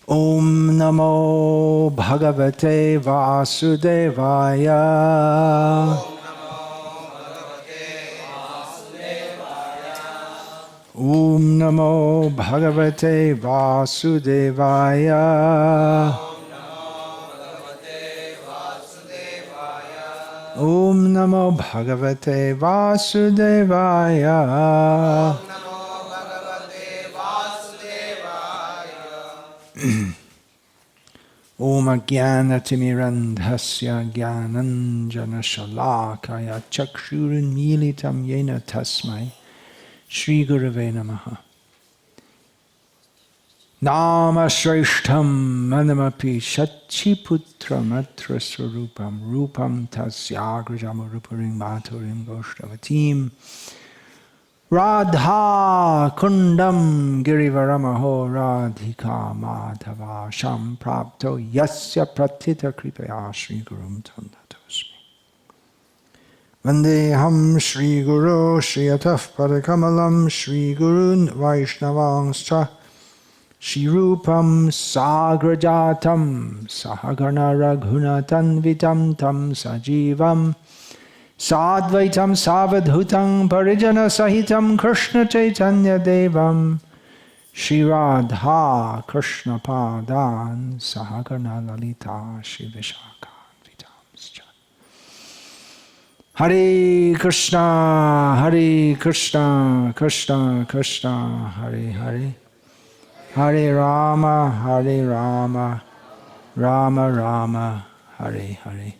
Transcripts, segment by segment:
Om Namo Bhagavate Vasudevaya. Om Namo Bhagavate Vasudevaya. Om Namo Bhagavate Vasudevaya. Om Ajnanatirmirandhasya Jnananjana Shalakaya Chakshurunmilitam Yena Tasmai Shri Gurave Namaha. Nama Shreshtham Manamapi Shachiputram Atra Swarupam Rupam Tasyagrajam Ruparim Maturim Goshtavatim Radha Kundam Girivaramaho Radhika Madhava Sham Prapto Yasya Pratita Kripaya Shri Gurum Tandatosmi Vandeham Shri Guru Shri Ataf Padakamalam Shri Gurun Vaishnavangscha Shri Rupam Sagrajatam Sahagana Raghunatan Vitam Tam Sajivam Sadvaitam Savadhutam Parijana Sahitam Krishna Chaitanya Devam Shri Radha Krishna Padan Sahagana Lalita Shri Vishakhan Vitamscha Hare Krishna Krishna Krishna Hare Hare Hare Rama Rama Rama Hare Hare.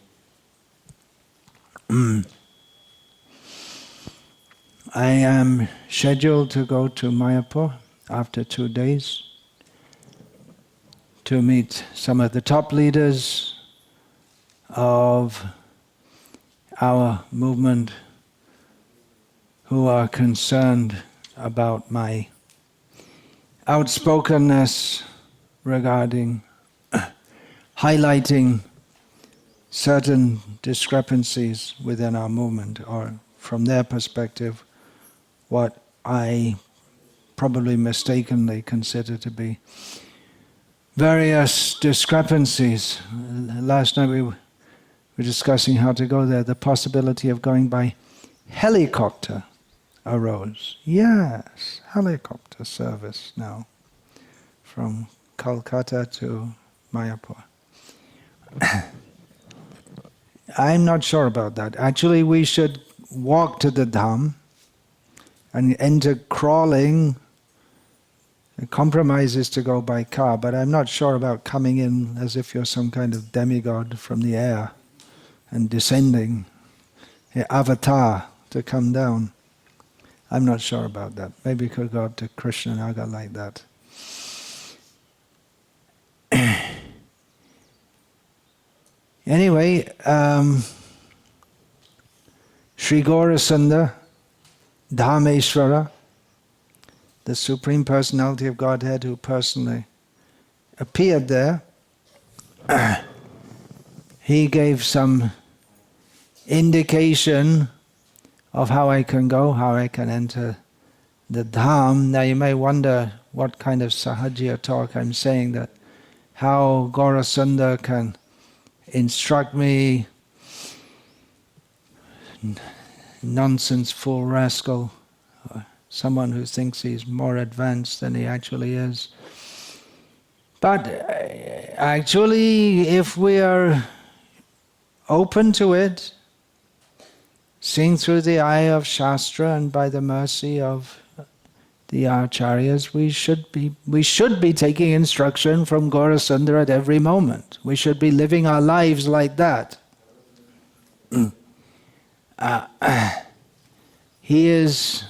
I am scheduled to go to Mayapur after 2 days to meet some of the top leaders of our movement who are concerned about my outspokenness regarding highlighting certain discrepancies within our movement, or from their perspective, what I probably mistakenly consider to be various discrepancies. Last night we were discussing how to go there. The possibility of going by helicopter arose. Yes, helicopter service now from Kolkata to Mayapur. I'm not sure about that. Actually, we should walk to the Dham and enter crawling. The compromise is to go by car, but I'm not sure about coming in as if you're some kind of demigod from the air and descending, an avatar to come down. I'm not sure about that. Maybe we could go up to Krishna Nagar like that. Anyway, Sri Gaurasundar, Dhameshwara, the Supreme Personality of Godhead who personally appeared there, he gave some indication of how I can go, how I can enter the Dham. Now you may wonder what kind of Sahajiya talk I'm saying, that how Gaurasundar can instruct me, nonsense fool rascal, someone who thinks he's more advanced than he actually is. But actually, if we are open to it, seeing through the eye of Shastra and by the mercy of the Acharyas, we should be taking instruction from Gaurasundar at every moment. We should be living our lives like that. He is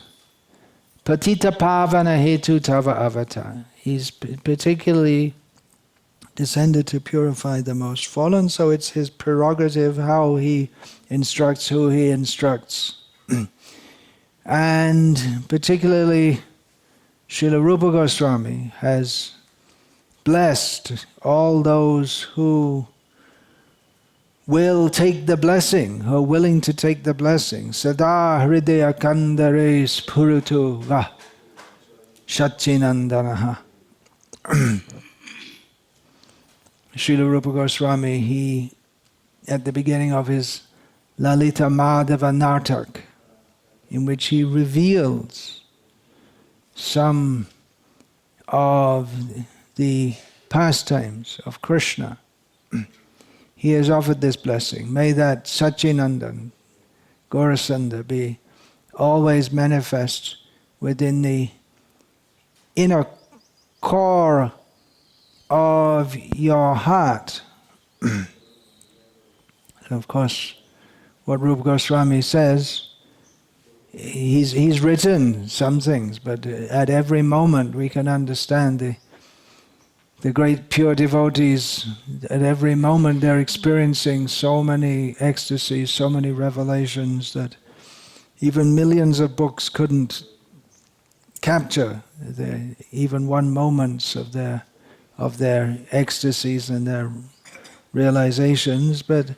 Patita Pavana Hetu Tava Avatar. He's particularly descended to purify the most fallen, so it's his prerogative how he instructs who he instructs. And particularly Srila Rupa Goswami has blessed all those who will take the blessing, who are willing to take the blessing. Sada hridaya kandare spuritu va shachinandanaha. Srila Rupa Goswami, he, at the beginning of his Lalita Madhava Nartak, in which he reveals some of the pastimes of Krishna, he has offered this blessing. May that Satchinandan, Gaurasunda, be always manifest within the inner core of your heart. And of course, what Rupa Goswami says, he's written some things, but at every moment we can understand the great pure devotees. At every moment they're experiencing so many ecstasies, so many revelations that even millions of books couldn't capture even one moments of their ecstasies and their realizations. But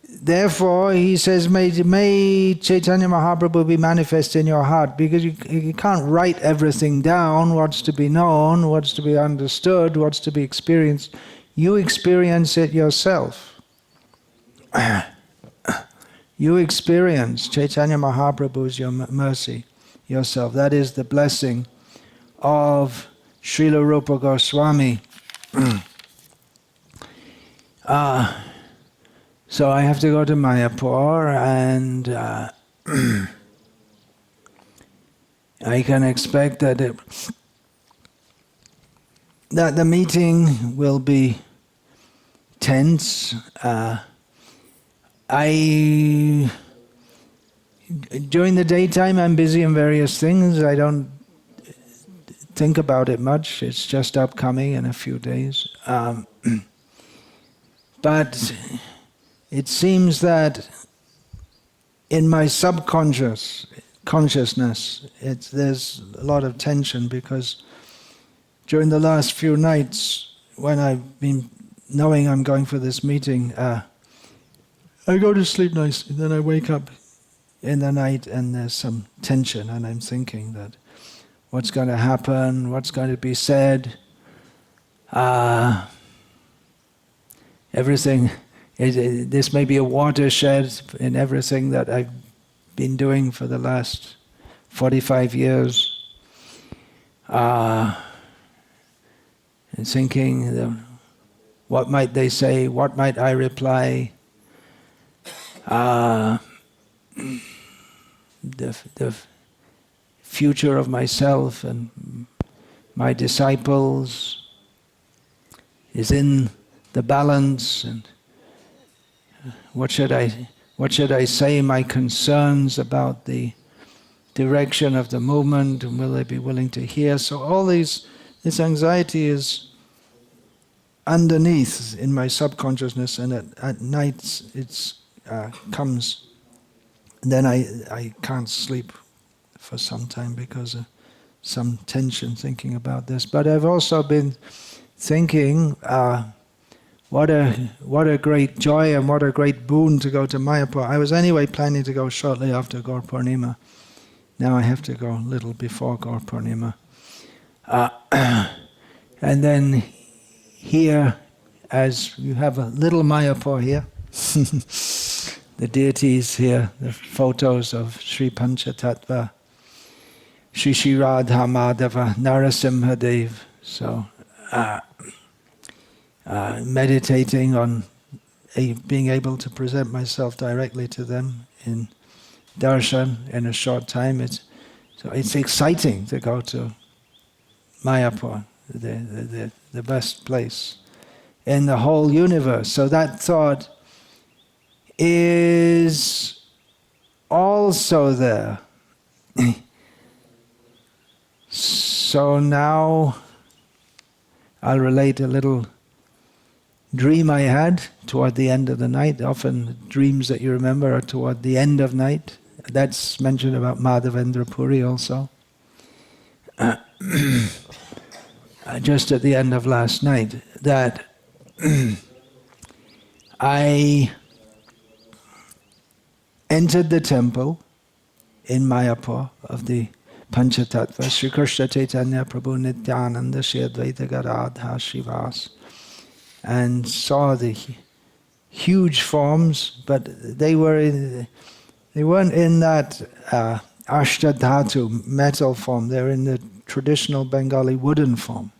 therefore, he says, may Chaitanya Mahaprabhu be manifest in your heart, because you can't write everything down, what's to be known, what's to be understood, what's to be experienced. You experience it yourself. You experience Chaitanya Mahaprabhu's your mercy yourself. That is the blessing of Srila Rupa Goswami. So I have to go to Mayapur, and I can expect that that the meeting will be tense. During the daytime I'm busy in various things. I don't think about it much. It's just upcoming in a few days. But it seems that in my consciousness, there's a lot of tension, because during the last few nights, when I've been knowing I'm going for this meeting, I go to sleep nicely, then I wake up in the night and there's some tension, and I'm thinking that what's going to happen, what's going to be said, everything. This may be a watershed in everything that I've been doing for the last 45 years. And thinking, what might they say? What might I reply? The future of myself and my disciples is in the balance, and what should I say? My concerns about the direction of the movement, and will they be willing to hear? So all this anxiety is underneath in my subconsciousness, and at nights it comes. Then I can't sleep for some time because of some tension thinking about this. But I've also been thinking, what a great joy and what a great boon to go to Mayapur. I was anyway planning to go shortly after Gaur Purnima. Now I have to go a little before Gaur Purnima. And then here, as you have a little Mayapur here, the deities here, the photos of Sri Panchatattva, Sri Sri Radha Madhava, Narasimha Dev. So, meditating on being able to present myself directly to them in darshan in a short time. It's exciting to go to Mayapur, the best place in the whole universe. So that thought is also there. So now I'll relate a little dream I had toward the end of the night. Often dreams that you remember are toward the end of night. That's mentioned about Madhavendra Puri also. Just at the end of last night, that I entered the temple in Mayapur of the Panchatattva, Sri Krishna Chaitanya Prabhu Nityananda Shri Advaita Gadadhar Srivas. and saw the huge forms, but they weren't in that Ashtadhatu metal form. They're in the traditional Bengali wooden form.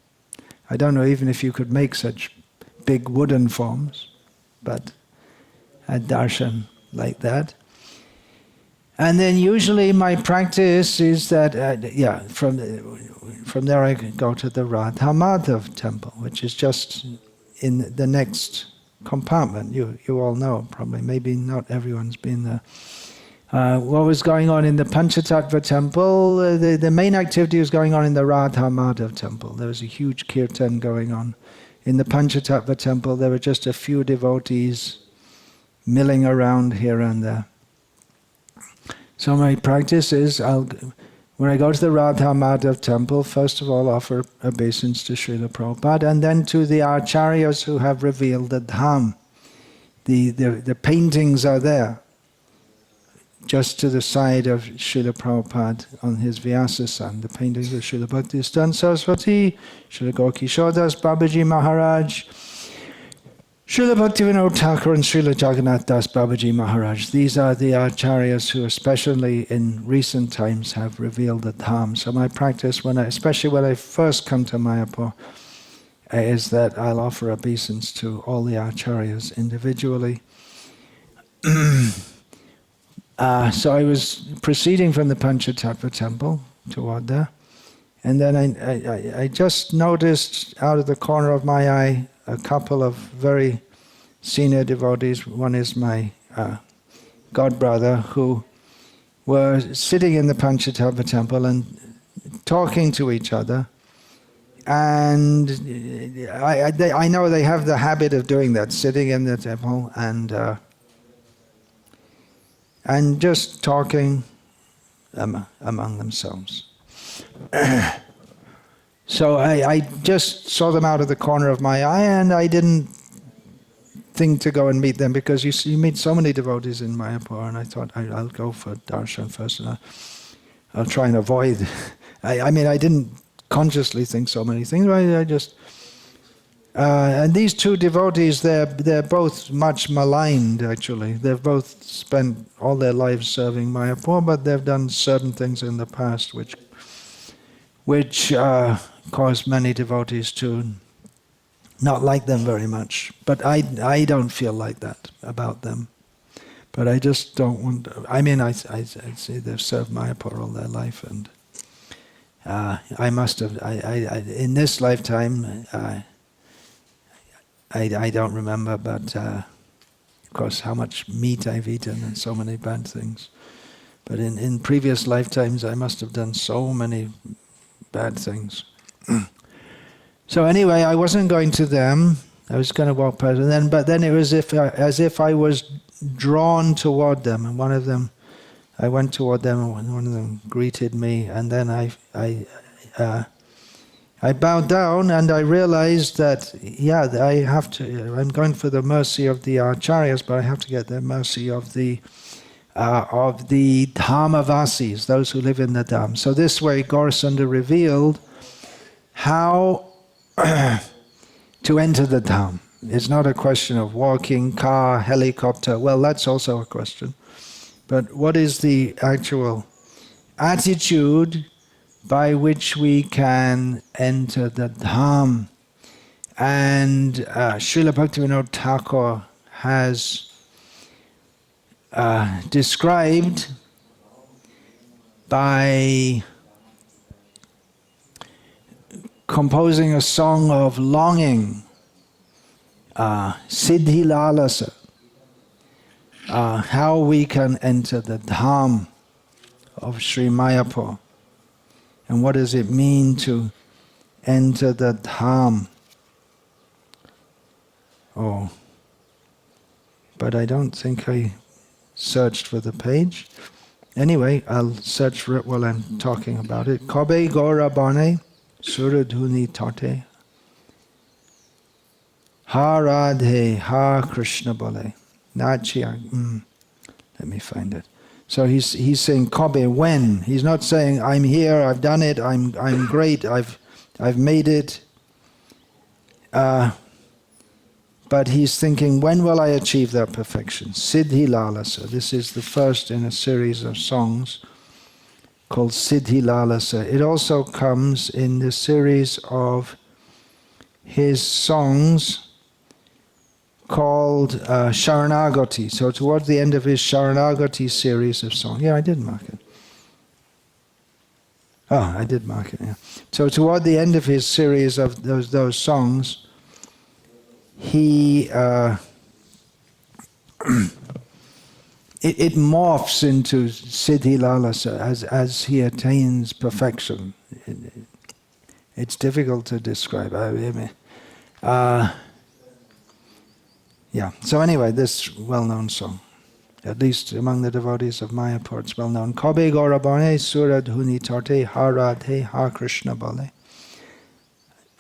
I don't know even if you could make such big wooden forms, but a darshan like that. And then usually my practice is that, from there I go to the Radha Madhav temple, which is just in the next compartment. You all know probably, maybe not everyone's been there. What was going on in the Panchatattva temple, the main activity was going on in the Radha Madhav temple. There was a huge kirtan going on. In the Panchatattva temple there were just a few devotees milling around here and there. So my practice is, when I go to the Radha Madhav temple, first of all offer obeisance to Srila Prabhupada, and then to the acharyas who have revealed the Dham. The paintings are there, just to the side of Srila Prabhupada on his Vyasa-san. The paintings of Srila Bhaktivinoda Saraswati, Srila Gauragrama Das Babaji Maharaj, Srila Bhaktivinoda Thakur and Srila Jagannath Das Babaji Maharaj. These are the acharyas who especially in recent times have revealed the Dham. So my practice, especially when I first come to Mayapur, is that I'll offer obeisance to all the acharyas individually. So I was proceeding from the Panchatattva temple toward there, and then I just noticed out of the corner of my eye a couple of very senior devotees. One is my godbrother, who were sitting in the Panchatattva temple and talking to each other. And I know they have the habit of doing that, sitting in the temple and just talking among themselves. So I just saw them out of the corner of my eye, and I didn't think to go and meet them, because you meet so many devotees in Mayapur, and I thought I'll go for darshan first, and I'll try and avoid. I mean, I didn't consciously think so many things, but I just... and these two devotees, they're both much maligned, actually. They've both spent all their lives serving Mayapur, but they've done certain things in the past which caused many devotees to not like them very much. But I don't feel like that about them. But I just don't want... I mean, I see they've served Mayapur all their life, and I must have... in this lifetime... I don't remember, but of course how much meat I've eaten and so many bad things. But in previous lifetimes I must have done so many bad things. So anyway, I wasn't going to them. I was going to walk past, but then it was as if I was drawn toward them. And I went toward them, and one of them greeted me, and then I bowed down, and I realized that, I'm going for the mercy of the acharyas, but I have to get the mercy of the Dhamavasis, those who live in the Dham. So this way, Gaurasundar revealed how to enter the Dham. It's not a question of walking, car, helicopter. Well, that's also a question. But what is the actual attitude by which we can enter the Dham? And Srila Bhaktivinoda Thakur has described by composing a song of longing, Siddhi Lalasa, how we can enter the Dham of Sri Mayapur. And what does it mean to enter the Dham? Oh, but I don't think I searched for the page. Anyway, I'll search for it while I'm talking about it. Kobe Gora Bane Suradhuni Tate Ha Radhe Ha Krishna Bole Nachia. Let me find it. So he's saying Kobe, when? He's not saying I'm here, I've done it, I'm great, I've made it. But he's thinking, when will I achieve that perfection? Siddhi Lalasa. This is the first in a series of songs called Siddhi Lalasa. It also comes in the series of his songs called Sharanagati. So towards the end of his Sharanagati series of songs. Yeah, I did mark it. Oh, I did mark it, yeah. So toward the end of his series of those songs, he it morphs into Siddhi Lalasa as he attains perfection. It's difficult to describe. Yeah. So anyway, this well-known song, at least among the devotees of Mayapur, it's well-known. Kabe Gaurabane Suradhuni Tarte Ha Radhe Ha Krishna Bale.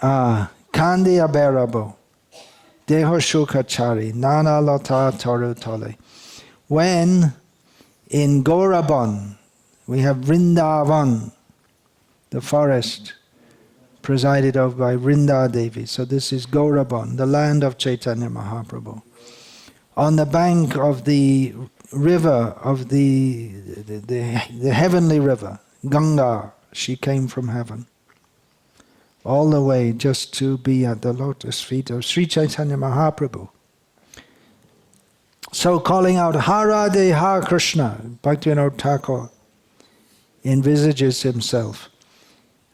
Kandi Aberabo Deho Shukachari Nana Lata Taru Tale. When in Gauraban we have Vrindavan, the forest presided over by Vrinda Devi. So this is Gauraban, the land of Chaitanya Mahaprabhu. On the bank of the river of the heavenly river, Ganga, she came from heaven, all the way just to be at the lotus feet of Sri Chaitanya Mahaprabhu. So calling out, Ha Radhe Ha Krishna, Bhaktivinoda Thakur envisages himself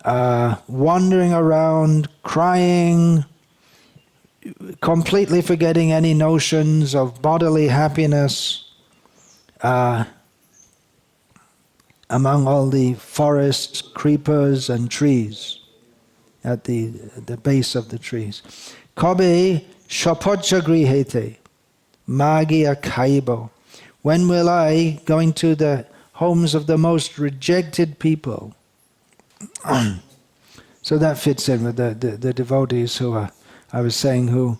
wandering around, crying, completely forgetting any notions of bodily happiness among all the forests, creepers and trees at the base of the trees. Kabe shapocha grihete magia kaibo. When will I go into the homes of the most rejected people? So that fits in with the devotees who are, I was saying, who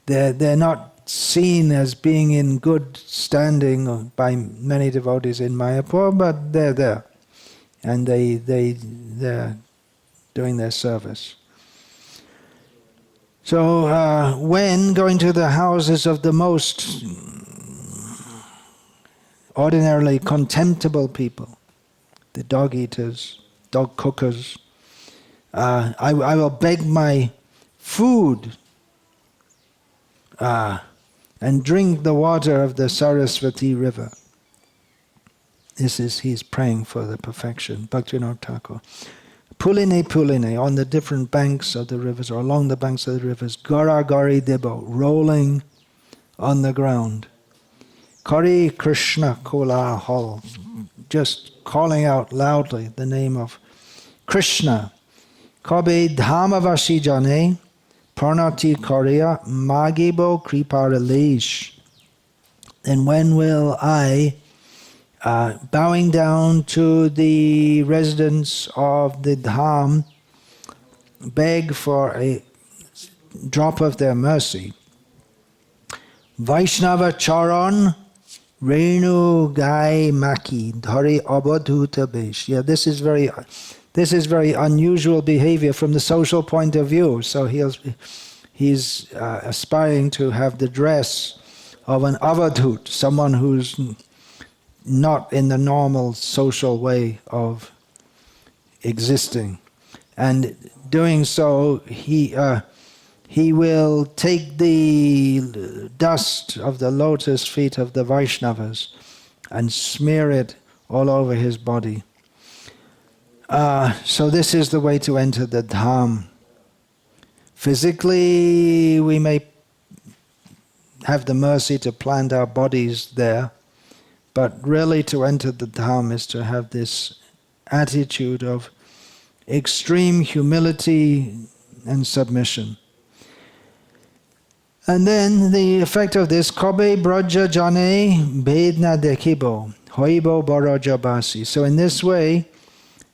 they're not seen as being in good standing by many devotees in Mayapur, but they're there, and they're doing their service. So when going to the houses of the most ordinarily contemptible people, the dog eaters, dog cookers, I will beg my food and drink the water of the Saraswati river. He's praying for the perfection, Bhaktivinoda Thakur. Puline Puline, on the different banks of the rivers, or along the banks of the rivers, Gora Gori Debo, rolling on the ground. Kari Krishna Kola Hol, just calling out loudly the name of Krishna. Kabe Dhama Vashi Jane, Parnati Korea, Magibo Kriparalish. Then when will I, bowing down to the residents of the Dham, beg for a drop of their mercy? Vaishnava Charan Renu Gai Maki Dhari Abadhuta Besh. Yeah, this is very unusual behavior from the social point of view. So he's aspiring to have the dress of an avadhut, someone who's not in the normal social way of existing. And doing so, he will take the dust of the lotus feet of the Vaishnavas and smear it all over his body. So this is the way to enter the Dham. Physically, we may have the mercy to plant our bodies there, but really to enter the Dham is to have this attitude of extreme humility and submission. And then the effect of this, Kobe Braja Jane Bedna Dekibo, Hoibo Baraja Basi. So in this way,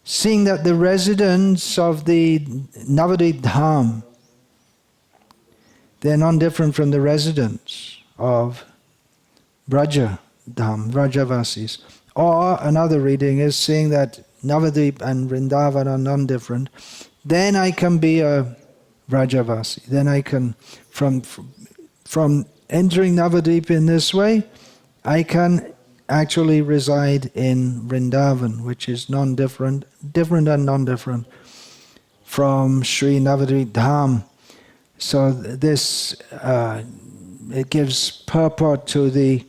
seeing that the residents of the Navadvip Dham, they're non-different from the residents of Braja Dham, Vrajavasis. Or another reading is seeing that Navadvip and Vrindavan are non-different, then I can be a Vrajavasi. Then I can, from from entering Navadvip in this way, I can actually reside in Vrindavan, which is non-different, different and non-different from Sri Navadvip Dham. So this, it gives purport to the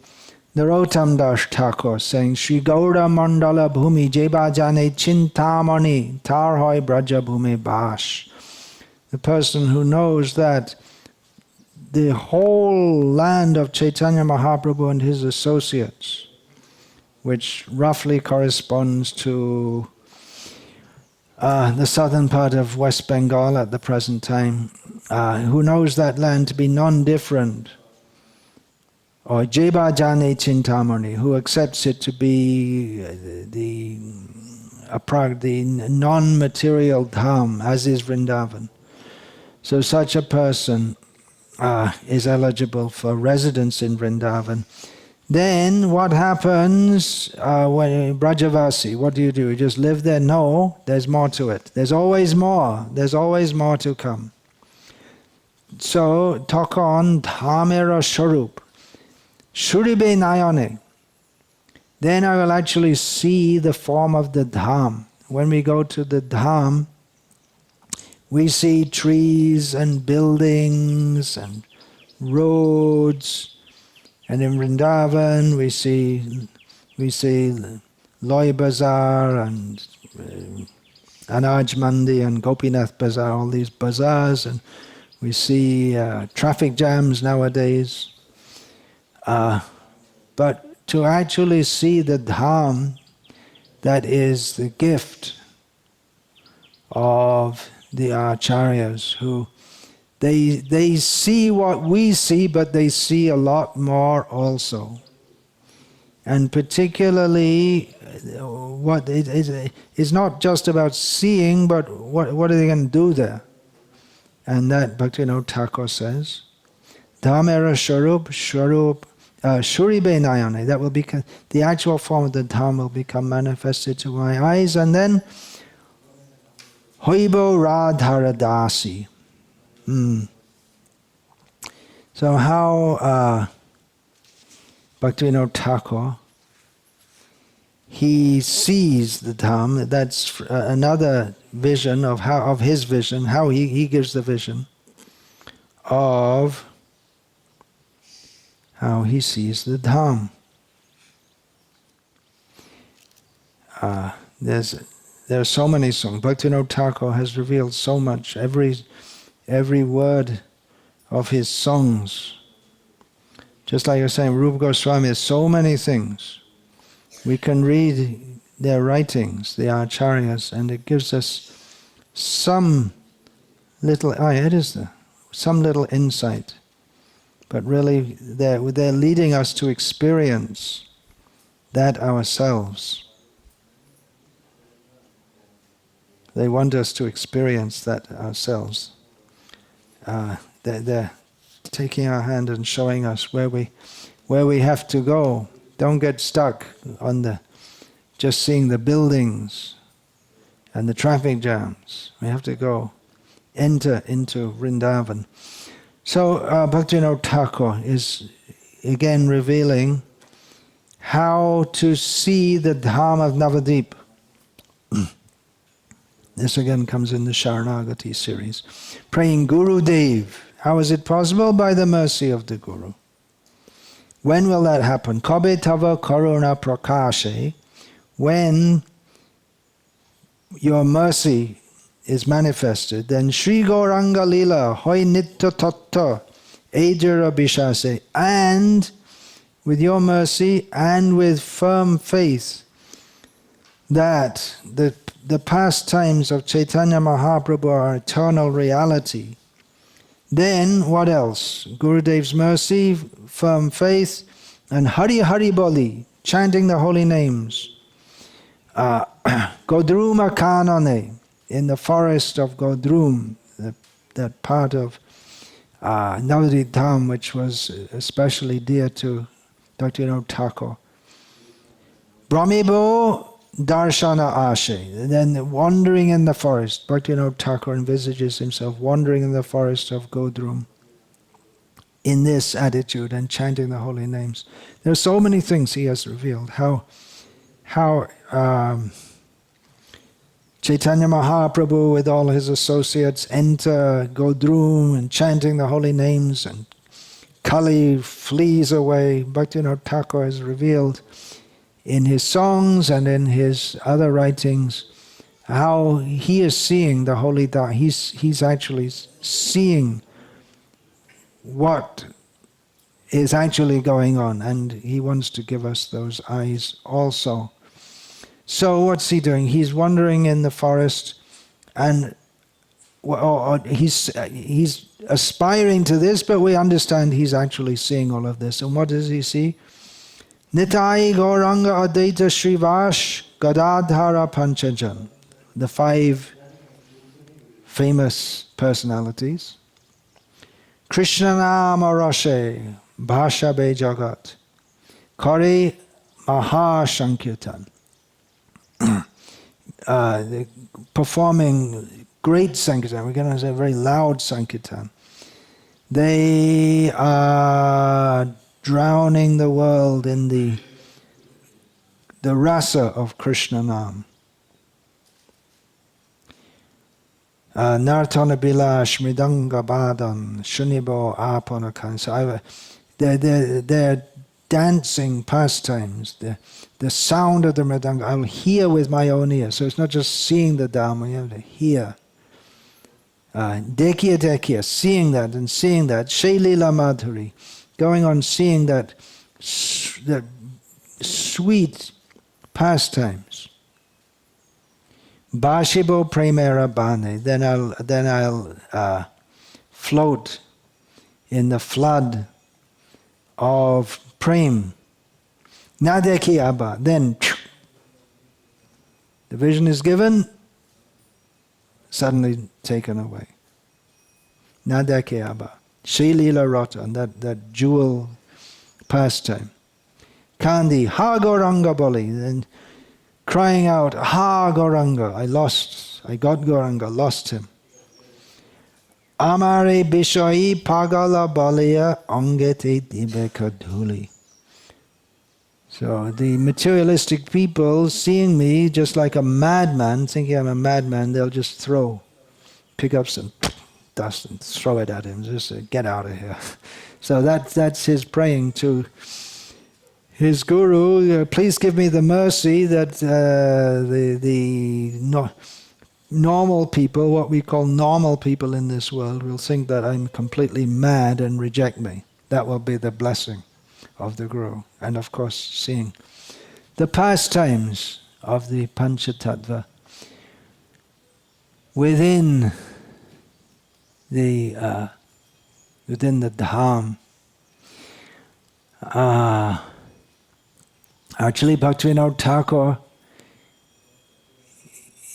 Narottam Das Thakur saying, Shri Gaura Mandala Bhumi Jeba Jane Chintamani Tar Hoy Braja Bhumi Bash. The person who knows that the whole land of Chaitanya Mahaprabhu and his associates, which roughly corresponds to the southern part of West Bengal at the present time, who knows that land to be non-different, or Jeba Jane Chintamani, who accepts it to be the non-material dham, as is Vrindavan. So such a person is eligible for residence in Vrindavan. Then what happens when Brajavasi? What do? You just live there? No, there's more to it. There's always more. There's always more to come. So, talk on Dhamera Sharup. Shuribe Nayane. Then I will actually see the form of the Dham. When we go to the Dham, we see trees and buildings and roads. And in Vrindavan, we see Loy Bazaar and Anaj Mandi and Gopinath Bazaar, all these bazaars, and we see traffic jams nowadays. But to actually see the Dham, that is the gift of the Acharyas, who they see what we see, but they see a lot more also. And particularly, what it is, it's not just about seeing, but what are they going to do there? And that Bhaktivinoda Thakur says, Dhamera Sharup Shuribe Nayane. That will become the actual form of the Dham will become manifested to my eyes, and then Hoibo Radharadasi. So how Bhaktivinoda Thakur, he sees the Dham. That's another vision of his vision, how he gives the vision of how he sees the Dham. There are so many songs. Bhaktivinoda Thakur has revealed so much. Every word of his songs. Just like you're saying, Rupa Goswami has so many things. We can read their writings, the Acharyas, and it gives us some little, some little insight. But really, they're leading us to experience that ourselves. They want us to experience that ourselves. They're taking our hand and showing us where we have to go. Don't get stuck on just seeing the buildings and the traffic jams. We have to go enter into Vrindavan. So Bhaktivinoda Thakur is again revealing how to see the Dham of Navadvip. This again comes in the Sharanagati series. Praying Gurudev. How is it possible? By the mercy of the Guru. When will that happen? Kabe tava karuna prakashe. When your mercy is manifested, then Sri Gauranga Lila hoy nitya tatta ejara bishase. And with your mercy and with firm faith that the pastimes of Chaitanya Mahaprabhu are eternal reality, then what else? Gurudev's mercy, firm faith, and Hari Hari Boli, chanting the holy names. Godruma Kanane, in the forest of Godrum, that part of Navadvip Dham, which was especially dear to Bhaktivinoda Thakur. Brahmibo Darshana Ashe. Then wandering in the forest, Bhaktivinoda Thakur envisages himself wandering in the forest of Godrum in this attitude and chanting the holy names. There are so many things he has revealed. How Chaitanya Mahaprabhu with all his associates enter Godrum and chanting the holy names, and Kali flees away. Bhaktivinoda Thakur has revealed in his songs and in his other writings how he is seeing the holy Dharma. He's actually seeing what is actually going on, and he wants to give us those eyes also. So what's he doing? He's wandering in the forest, and he's aspiring to this, but we understand he's actually seeing all of this. And what does he see? Nitai Gauranga Advaita Srivash Gadadhara Panchajan, the 5 famous personalities. Krishna Nama Rashe Bhasha Be Jagat Kare Maha Sankirtan. Performing great Sankirtan. We're going to say very loud Sankirtan. They are drowning the world in the rasa of Krishna Nam. Nartana Bilash Mridanga Badan Shunibo Apanakan. So they're dancing pastimes. The sound of the mridanga I'll hear with my own ear. So it's not just seeing the Dharma, you have to hear. Dekya, seeing that and seeing that. Shailila Madhuri, going on seeing that sweet pastimes. Bashibo Premera Bane, then I'll float in the flood of prem. Nadeki Abba, then the vision is given, suddenly taken away. Nadeki Abba. Srilila Rata, that jewel pastime. Kandi, Ha Gauranga Bali, then crying out, Ha Gauranga, I got Gauranga, lost him. Amare Bishai Pagala Balaya Angete Dibekadhuli. So the materialistic people seeing me just like a madman, thinking I'm a madman, they'll just pick up some dust and throw it at him, just say, get out of here. So that's his praying to his guru, please give me the mercy that the normal people, what we call normal people in this world, will think that I'm completely mad and reject me. That will be the blessing of the Guru. And of course, seeing the pastimes of the Panchatattva within the Dham. Actually, Bhaktivinoda Thakur,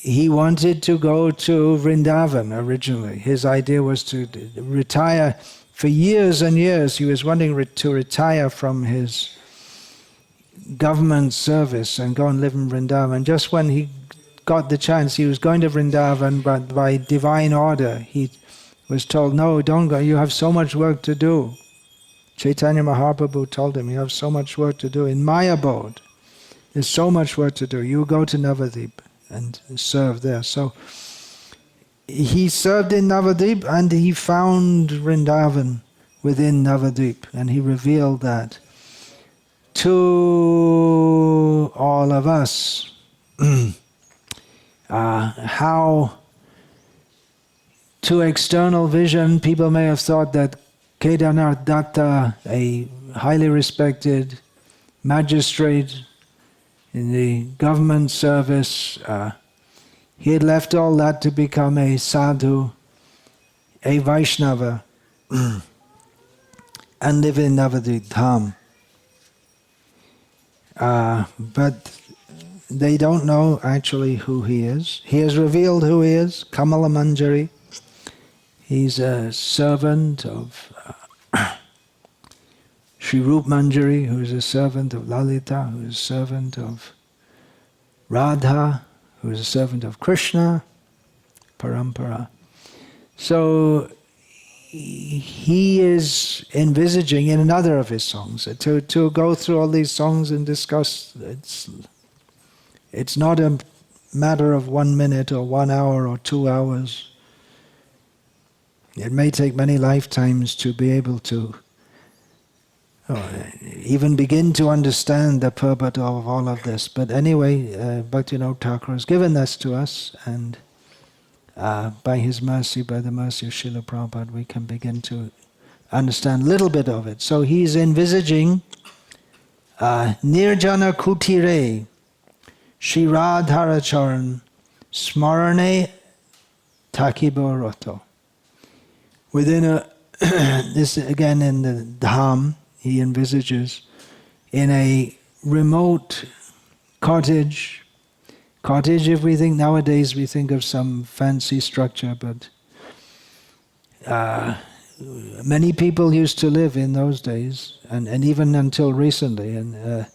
he wanted to go to Vrindavan originally. His idea was to retire. For years and years, he was wanting to retire from his government service and go and live in Vrindavan. Just when he got the chance, he was going to Vrindavan, but by divine order, he was told, no, don't go, you have so much work to do. Chaitanya Mahaprabhu told him, you have so much work to do in my abode. There's so much work to do. You go to Navadvip and serve there. So he served in Navadvip and he found Vrindavan within Navadvip, and he revealed that to all of us. How to external vision, people may have thought that Kedarnath Datta, a highly respected magistrate in the government service, he had left all that to become a sadhu, a Vaishnava, and live in Navadvip Dham. But they don't know actually who he is. He has revealed who he is, Kamala Manjari. He's a servant of Sri Rupa Manjari, who is a servant of Lalita, who is a servant of Radha, who is a servant of Krishna, Parampara. So he is envisaging in another of his songs. To go through all these songs and discuss, it's not a matter of 1 minute or 1 hour or 2 hours. It may take many lifetimes to be able to even begin to understand the purport of all of this. But anyway, Bhaktivinoda Thakur has given this to us, and by his mercy, by the mercy of Srila Prabhupada, we can begin to understand a little bit of it. So he's envisaging Nirjana Kutire Shri Radharacharan Smarane Takiboroto. Within this again in the Dham, he envisages in a remote cottage. Cottage, if we think nowadays, we think of some fancy structure, but many people used to live in those days, and even until recently. And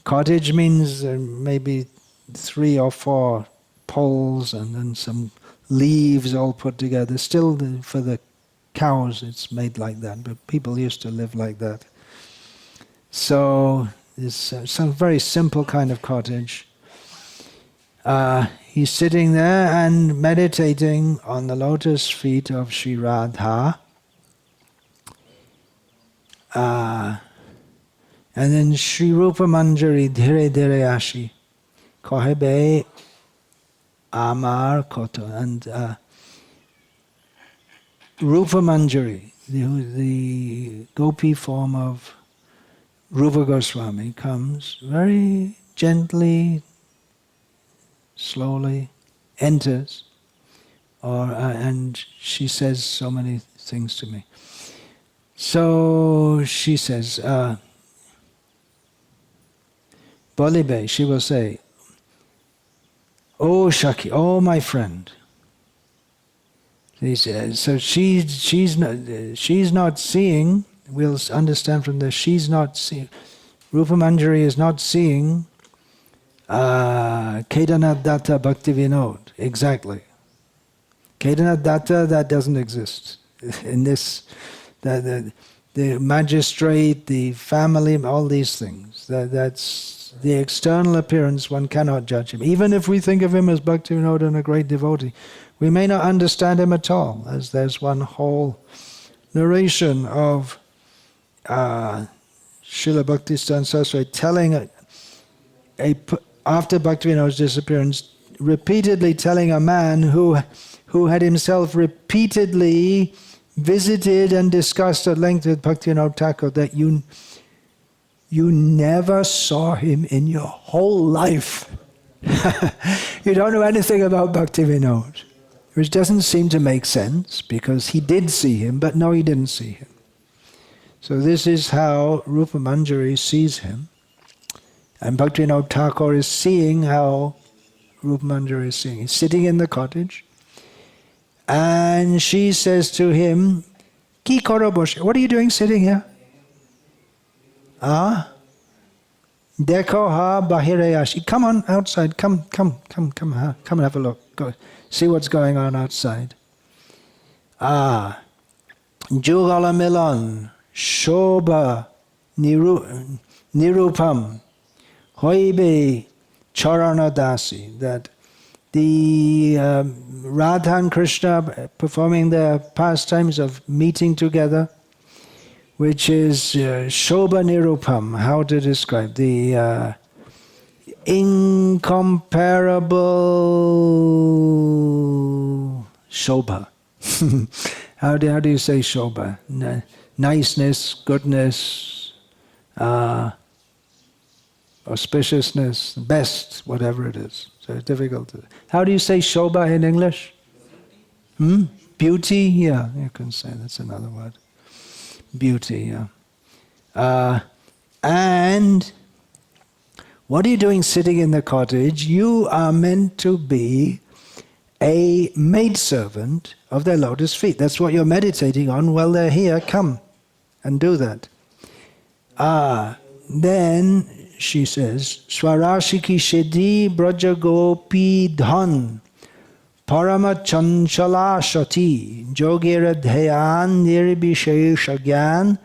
cottage means maybe 3 or 4 poles and then some leaves all put together. Still, for the cows, it's made like that, but people used to live like that. So it's some very simple kind of cottage. He's sitting there and meditating on the lotus feet of Sri Radha. And then Sri Rupa Manjari Dhire Dhire Ashi Kohebe Amar Koto. And Rupa Manjari, the gopi form of Rupa Goswami, comes very gently, slowly, enters, and she says so many things to me. So she says, Bolibe, she will say, "Oh Shaki, oh my friend." So she's not seeing. We'll understand from this. She's not seeing. Rupa Manjari is not seeing Kedarnath Datta Bhaktivinoda exactly. Kedarnath Datta, that doesn't exist in this. The magistrate, the family, all these things. That's the external appearance. One cannot judge him. Even if we think of him as Bhaktivinoda and a great devotee, we may not understand him at all. As there's one whole narration of Srila Bhaktisiddhanta Saraswati telling after Bhaktivinoda's disappearance, repeatedly telling a man who had himself repeatedly visited and discussed at length with Bhaktivinoda Thakur that you never saw him in your whole life. You don't know anything about Bhaktivinoda, which doesn't seem to make sense because he did see him, but no, he didn't see him. So this is how Rupa Manjari sees him. And Bhaktivinoda Thakur is seeing how Rupa Manjari is seeing. He's sitting in the cottage, and she says to him, "Ki karo boshe? What are you doing sitting here? Dekho ha bahire ashi. Come on outside. Come and have a look. Go see what's going on outside. Jugala milan shobha nirupam hoibe charana dasi." That the Radha and Krishna performing their pastimes of meeting together, which is Shobha Nirupam, how to describe the incomparable Shobha. How do you say Shobha? Niceness, goodness, auspiciousness, best, whatever it is. So it's difficult. How do you say Shobha in English? Beauty? Yeah, you can say that's another word. Beauty, yeah. And what are you doing sitting in the cottage? You are meant to be a maidservant of their lotus feet. That's what you're meditating on. Well, they're here. Come and do that. Then she says, Swarashiki Shedi Braja Gopi Dhan Parama chanchala shati jogiradhayan nirbisheshagyan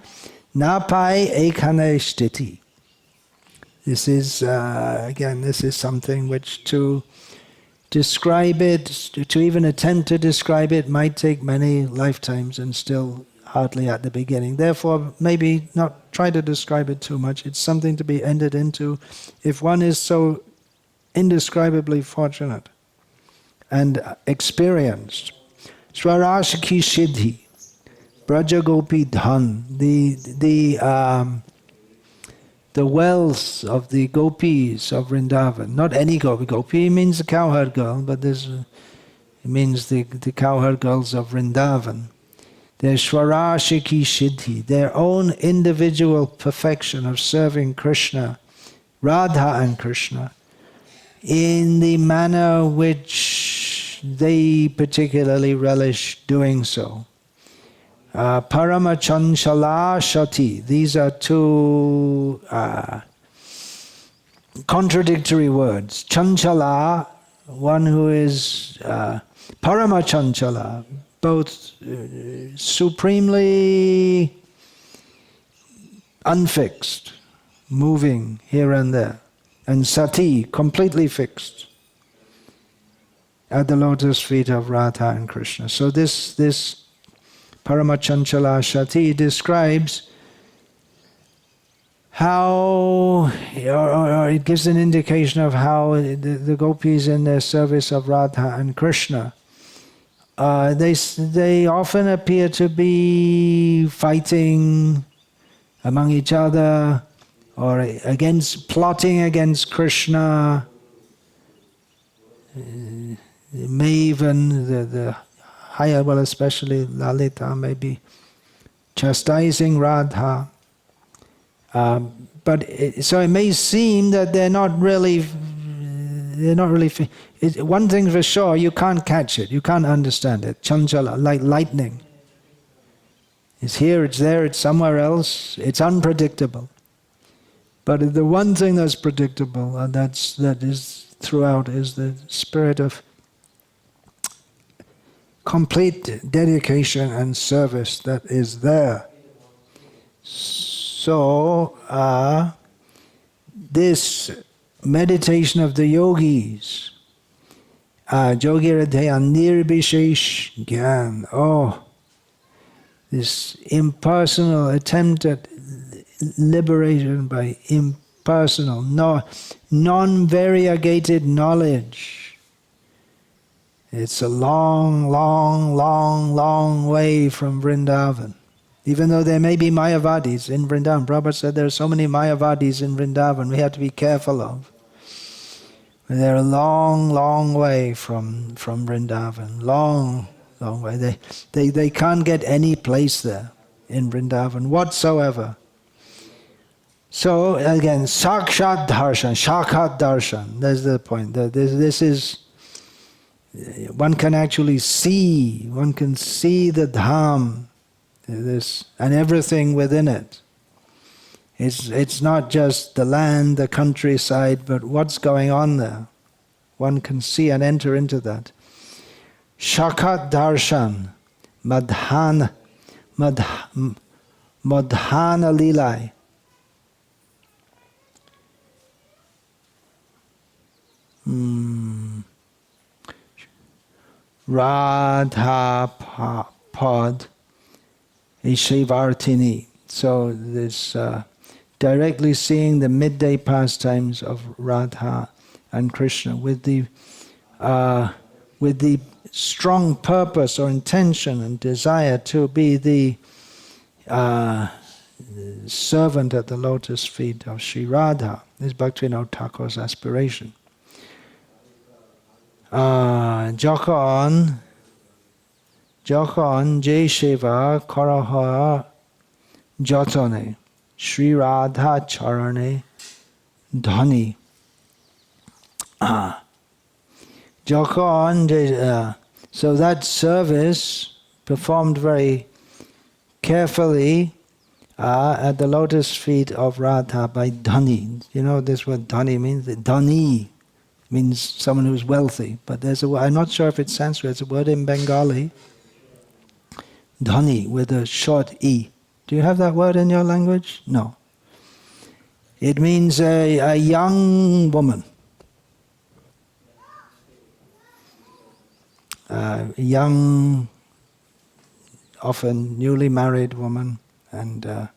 napai ekane stiti. This is, again, this is something which to describe it, to even attempt to describe it, might take many lifetimes and still hardly at the beginning. Therefore, maybe not try to describe it too much. It's something to be entered into if one is so indescribably fortunate and experienced. Swarashiki Siddhi, Brajagopi Dhan, the wealth of the gopis of Vrindavan. Not any gopi. Gopi means the cowherd girl, but it means the cowherd girls of Vrindavan. Their Swarashiki Siddhi, their own individual perfection of serving Krishna, Radha and Krishna, in the manner which they particularly relish doing so. Parama chanchala shati. These are two contradictory words. Chanchala, one who is parama chanchala, both supremely unfixed, moving here and there, and sati, completely fixed at the lotus feet of Radha and Krishna. So this Paramachanchala Shati describes how, or it gives an indication of how the gopis in their service of Radha and Krishna, they often appear to be fighting among each other, or plotting against Krishna. Maven, the higher, well, especially Lalita, may be chastising Radha. So it may seem that they're not really. One thing for sure, you can't catch it, you can't understand it. Chanchala, like lightning. It's here, it's there, it's somewhere else. It's unpredictable. But the one thing that's predictable, and that is throughout, is the spirit of complete dedication and service that is there. So, this meditation of the yogis, Jogiradhaya Nirbishesh Gyan, this impersonal attempt at liberation by impersonal, non-variegated knowledge. It's a long, long, long, long way from Vrindavan. Even though there may be Mayavadis in Vrindavan. Prabhupada said there are so many Mayavadis in Vrindavan we have to be careful of. They're a long, long way from Vrindavan. Long, long way. They can't get any place there in Vrindavan whatsoever. So again, Sakshat Darshan, Shakat Darshan, that's the point. This is, one can actually see, one can see the Dham, this, and everything within it. It's not just the land, the countryside, but what's going on there. One can see and enter into that. Shakat Darshan, Madhana Lilai. Radha Pod Ishivartini. So this directly seeing the midday pastimes of Radha and Krishna with the strong purpose or intention and desire to be the servant at the lotus feet of Sri Radha. This is Bhaktivinoda Thakur's aspiration. Jokon Jai Shiva Karaha Jotone Sri Radha Charane Dhani. Jokon, so that service performed very carefully at the lotus feet of Radha by Dhani. You know this word Dhani means? Dhani. Means someone who's wealthy. But there's a word, I'm not sure if it's Sanskrit, it's a word in Bengali, dhani, with a short E. Do you have that word in your language? No. It means a young woman. A young, often newly married woman. And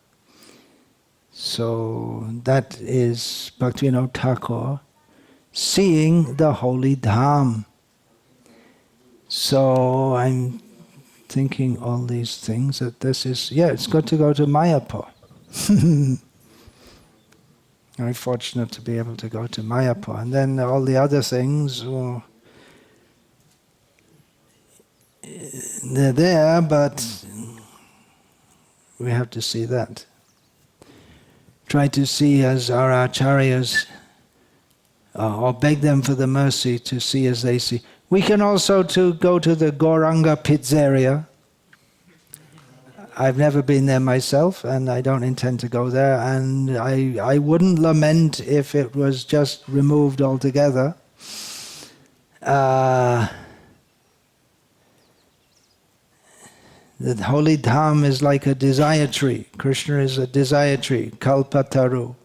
so that is Bhaktivinoda Thakur seeing the holy Dham. So I'm thinking all these things, that this is, it's good to go to Mayapur. Very fortunate to be able to go to Mayapur. And then all the other things, well, they're there, but we have to see that. Try to see as our acharyas, or beg them for the mercy to see as they see. We can also go to the Gauranga Pizzeria. I've never been there myself, and I don't intend to go there, and I wouldn't lament if it was just removed altogether. The holy Dham is like a desire tree. Krishna is a desire tree, Kalpataru.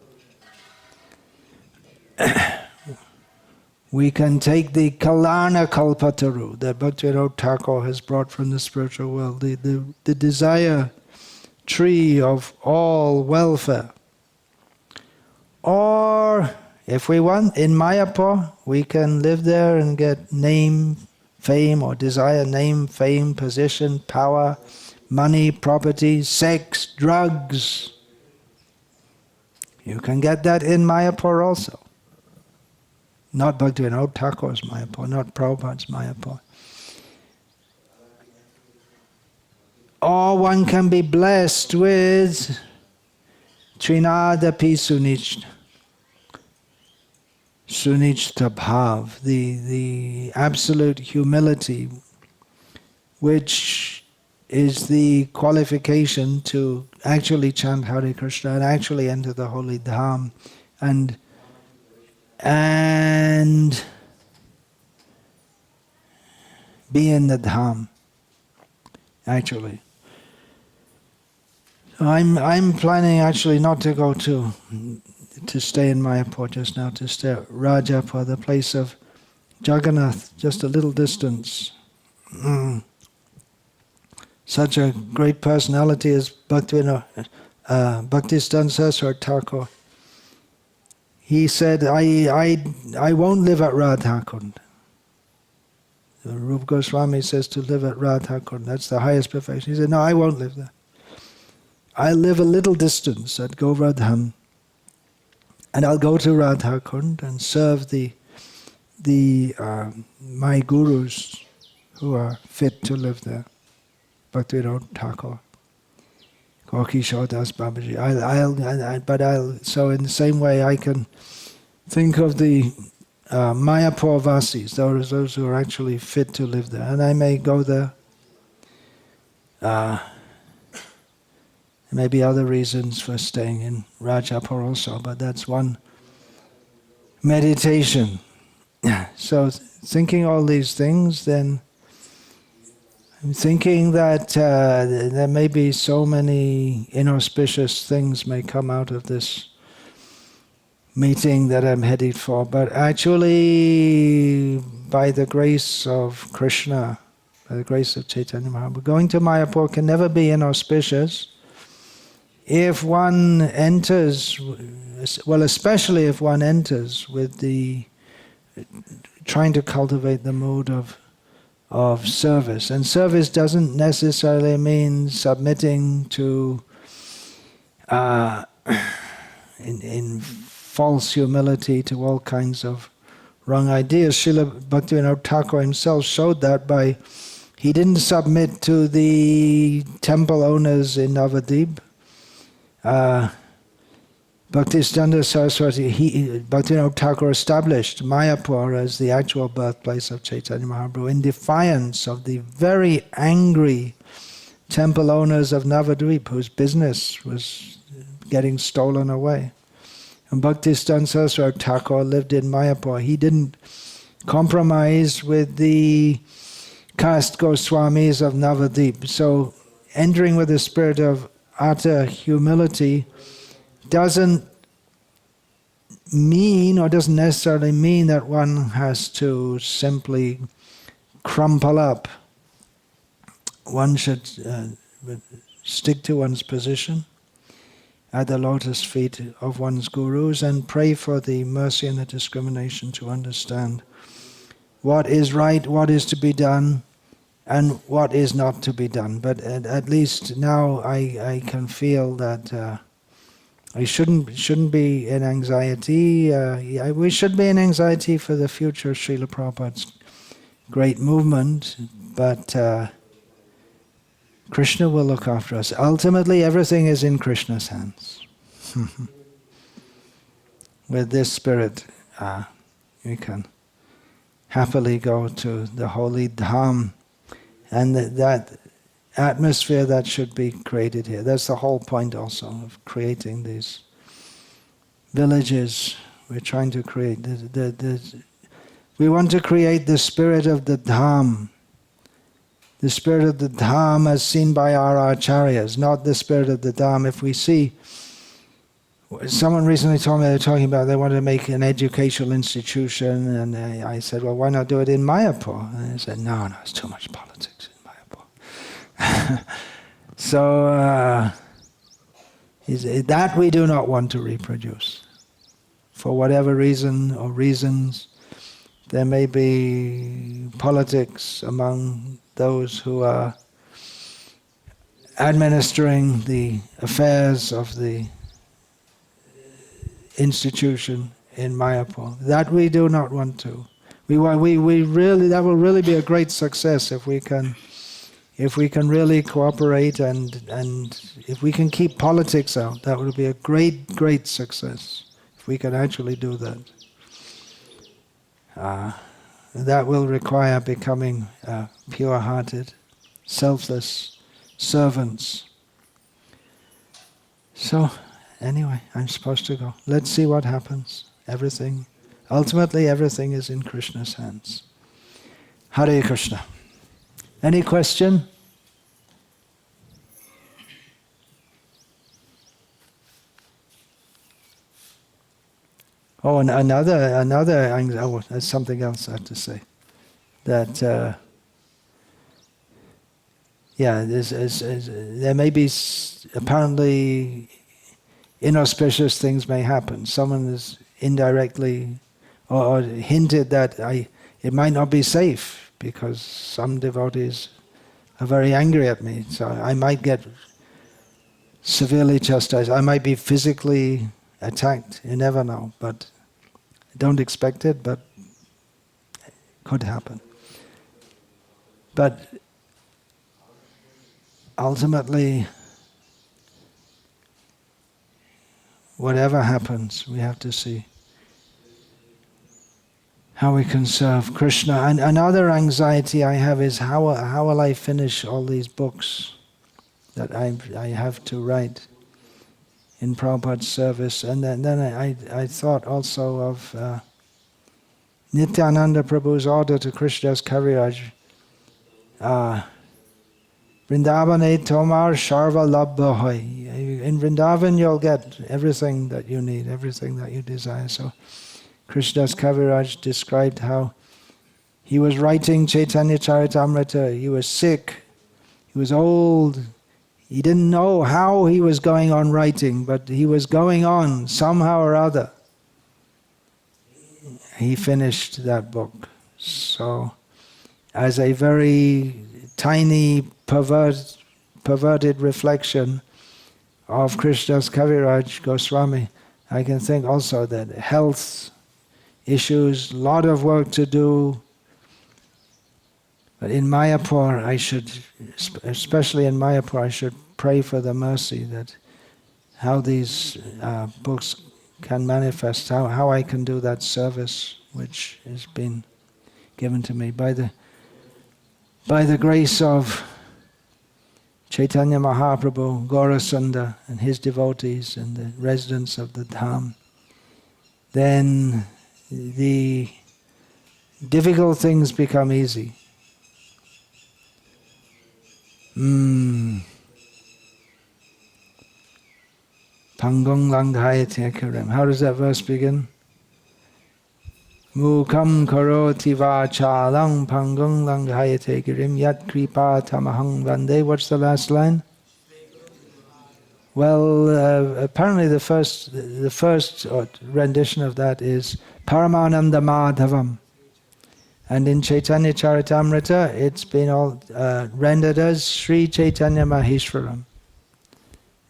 We can take the Kalana Kalpataru that Bhaktivinoda Thakur has brought from the spiritual world, the desire tree of all welfare. Or, if we want, in Mayapur, we can live there and get name, fame, or desire name, fame, position, power, money, property, sex, drugs. You can get that in Mayapur also. Not Bhaktivinoda Thakur's Mayapur, not Prabhupada's Mayapur. Or one can be blessed with Trinadapi Sunichta Bhav, the absolute humility, which is the qualification to actually chant Hare Krishna and actually enter the holy Dham and be in the Dham, actually. So I'm planning actually not to go to stay in Mayapur just now, to stay at Rajapur, the place of Jagannath, just a little distance. Such a great personality as Bhaktivinoda, Bhaktisiddhanta Saraswati Thakur. He said, I won't live at Radhakund. Rupa Goswami says to live at Radhakund, that's the highest perfection. He said, no, I won't live there. I'll live a little distance at Govardhan, and I'll go to Radhakund and serve my gurus who are fit to live there. Bhaktivinoda Thakur, Gorkishore Das Babaji. So in the same way I can think of the Mayapur Vasis, those who are actually fit to live there, and I may go there. There may be other reasons for staying in Rajapur also, but that's one meditation. So thinking all these things, then I'm thinking that there may be so many inauspicious things may come out of this meeting that I'm headed for, but actually by the grace of Krishna, by the grace of Chaitanya Mahaprabhu, going to Mayapur can never be inauspicious if one enters, well, especially if one enters with trying to cultivate the mood of service. And service doesn't necessarily mean submitting to, in false humility, to all kinds of wrong ideas. Srila Bhaktivinoda Thakur himself showed that by, he didn't submit to the temple owners in Navadvip. Bhaktisiddhanta Saraswati, Bhaktivinoda Thakur established Mayapur as the actual birthplace of Chaitanya Mahaprabhu in defiance of the very angry temple owners of Navadvip, whose business was getting stolen away. And Bhaktisiddhanta Saraswati Thakur lived in Mayapur. He didn't compromise with the caste Goswamis of Navadip. So entering with a spirit of utter humility doesn't mean, or doesn't necessarily mean, that one has to simply crumple up. One should stick to one's position at the lotus feet of one's gurus and pray for the mercy and the discrimination to understand what is right, what is to be done, and what is not to be done. But at least now I can feel that I shouldn't be in anxiety. We should be in anxiety for the future of Srila Prabhupada's great movement, but Krishna will look after us. Ultimately, everything is in Krishna's hands. With this spirit, we can happily go to the holy Dham, and that atmosphere that should be created here. That's the whole point also of creating these villages. We're trying to create we want to create the spirit of the Dham. The spirit of the Dham as seen by our acharyas, not the spirit of the Dham. If we see, someone recently told me they were talking about they wanted to make an educational institution, and I said, well, why not do it in Mayapur? And they said, no, it's too much politics in Mayapur. So that we do not want to reproduce. For whatever reason or reasons, there may be politics among those who are administering the affairs of the institution in Mayapur. That we do not want to. We really, that will really be a great success if we can really cooperate and if we can keep politics out. That would be a great success if we can actually do that. That will require becoming pure-hearted, selfless servants. So, anyway, I'm supposed to go. Let's see what happens. Ultimately everything is in Krishna's hands. Hare Krishna. Any question? Oh, and there's something else I have to say. That, there may be apparently inauspicious things may happen. Someone has indirectly or hinted that it might not be safe because some devotees are very angry at me. So I might get severely chastised. I might be physically attacked. You never know. But don't expect it, but it could happen. But ultimately, whatever happens, we have to see how we can serve Krishna. And another anxiety I have is how will I finish all these books that I have to write in Prabhupada's service. And then I thought also of Nityananda Prabhu's order to Krishnadas Kaviraj. Vrindavane Tomar Sharva Labha Hoy. In Vrindavan you'll get everything that you need, everything that you desire. So Krishnadas Kaviraj described how he was writing Chaitanya Charitamrita. He was sick, he was old, he didn't know how he was going on writing, but he was going on somehow or other. He finished that book. So as a very tiny perverted reflection of Krishnadas Kaviraj Goswami, I can think also that health issues, a lot of work to do. But in Mayapur, especially in Mayapur, I should pray for the mercy that how these books can manifest, how I can do that service which has been given to me by the grace of Chaitanya Mahaprabhu, Gaurasunda, and his devotees, and the residents of the Dham. then the difficult things become easy. Pangong langhayate karim. How does that verse begin? Mukam karoti vachalang pangong langhayate karim yat kripa tamahang vande. What's the last line? Well, apparently the first rendition of that is Paramananda Madhavam. And in Chaitanya Charitamrita, it's been all rendered as Sri Chaitanya Maheshwaram.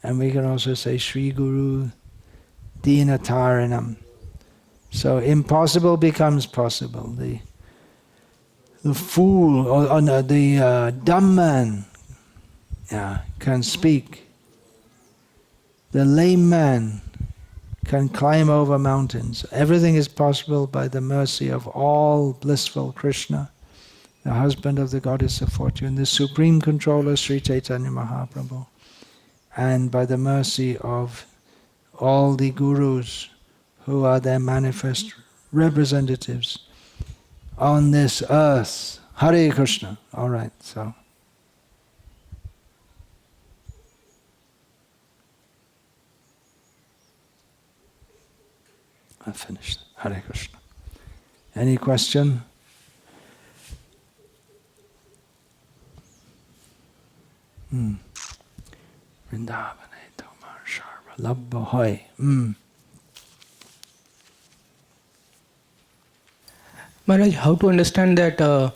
And we can also say Sri Guru Dinataranam. So impossible becomes possible. The fool, or no, the dumb man can speak. The lame man can climb over mountains. Everything is possible by the mercy of all blissful Krishna, the husband of the goddess of fortune, the supreme controller Sri Chaitanya Mahaprabhu, and by the mercy of all the gurus who are their manifest representatives on this earth. Hare Krishna. All right, so. I finished. Hare Krishna. Any question? Vrindavane tomar sharva labba hoy. Maharaj, how to understand that our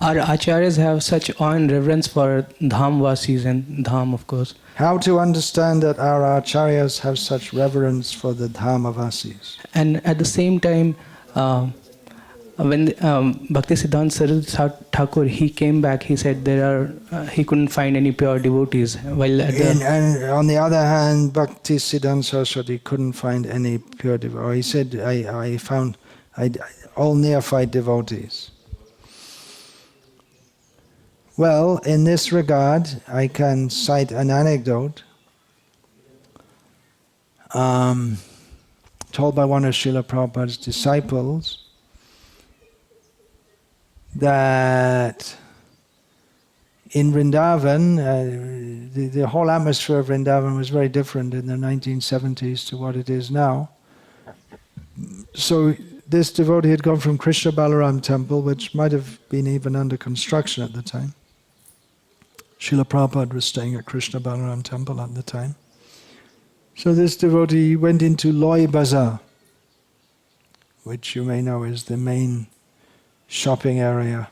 acharyas have such awe and reverence for Dhamvasis and Dham, of course? How to understand that our acharyas have such reverence for the Dhamavasis? And at the same time, when Bhaktisiddhanta Saraswati Thakur, he came back, he said he couldn't find any pure devotees. While and on the other hand, Bhaktisiddhanta Saraswati couldn't find any pure devotees. He said, I found all neophyte devotees. Well, in this regard, I can cite an anecdote told by one of Srila Prabhupada's disciples, that in Vrindavan, the whole atmosphere of Vrindavan was very different in the 1970s to what it is now. So this devotee had gone from Krishna Balaram temple, which might have been even under construction at the time. Srila Prabhupada was staying at Krishna Balaram temple at the time. So this devotee went into Loi Bazaar, which you may know is the main shopping area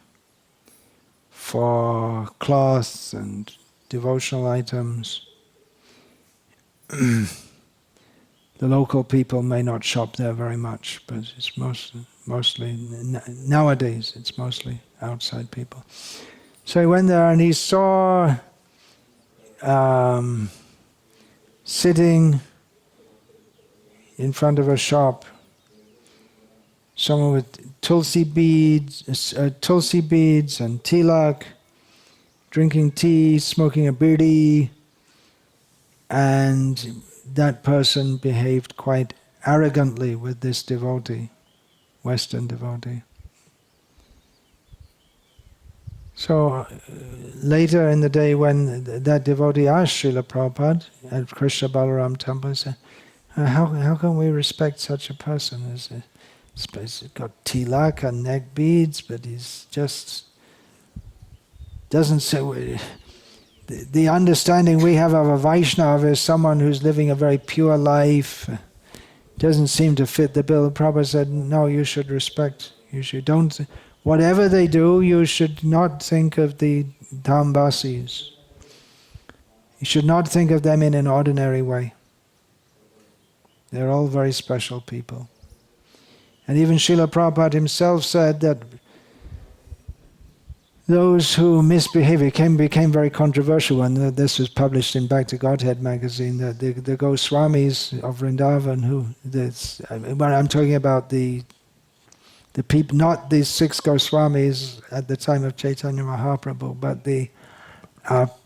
for cloths and devotional items. The local people may not shop there very much, but it's mostly nowadays it's mostly outside people. So he went there and he saw sitting in front of a shop someone with tulsi beads and tilak, drinking tea, smoking a bidi, and that person behaved quite arrogantly with this devotee, Western devotee. So later in the day when that devotee asked Srila Prabhupada at Krishna Balaram temple, he said, how can we respect such a person? He's got tilak and neck beads, but he's just doesn't say... The understanding we have of a Vaishnava is someone who's living a very pure life, doesn't seem to fit the bill. Prabhupada said, no, you should respect, whatever they do, you should not think of the Dhamvasis. You should not think of them in an ordinary way. They're all very special people. And even Srila Prabhupada himself said that those who misbehave became very controversial, and this was published in Back to Godhead magazine, that the Goswamis of Vrindavan, I'm talking about the people, not the 6 Goswamis at the time of Chaitanya Mahaprabhu, but the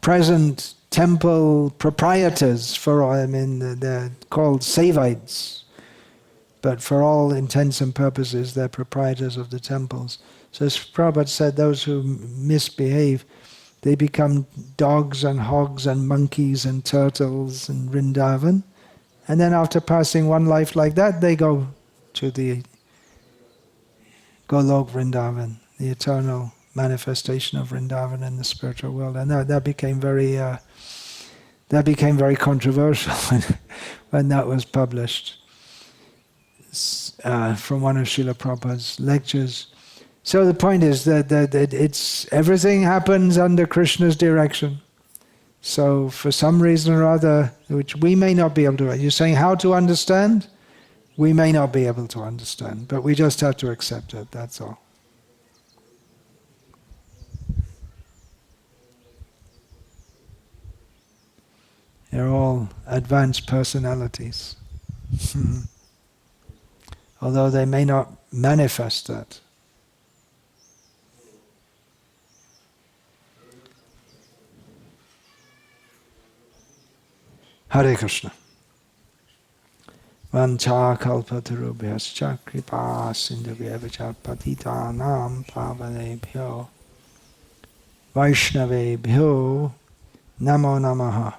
present temple proprietors they're called Sevites, but for all intents and purposes, they're proprietors of the temples. So as Prabhupada said, those who misbehave, they become dogs and hogs and monkeys and turtles in Vrindavan. And then after passing one life like that, they go to the Golok Vrindavan, the eternal manifestation of Vrindavan in the spiritual world. And that became very controversial when that was published from one of Srila Prabhupada's lectures. So the point is that it's everything happens under Krishna's direction. So for some reason or other, which we may not be able to, you're saying how to understand? We may not be able to understand, but we just have to accept it, that's all. They're all advanced personalities. Although they may not manifest that. Hare Krishna. Vancha kalpatarubhyascha kripa sindhubhyavacha patitanam pavanebhyo Vaishnavebhyo namo namaha.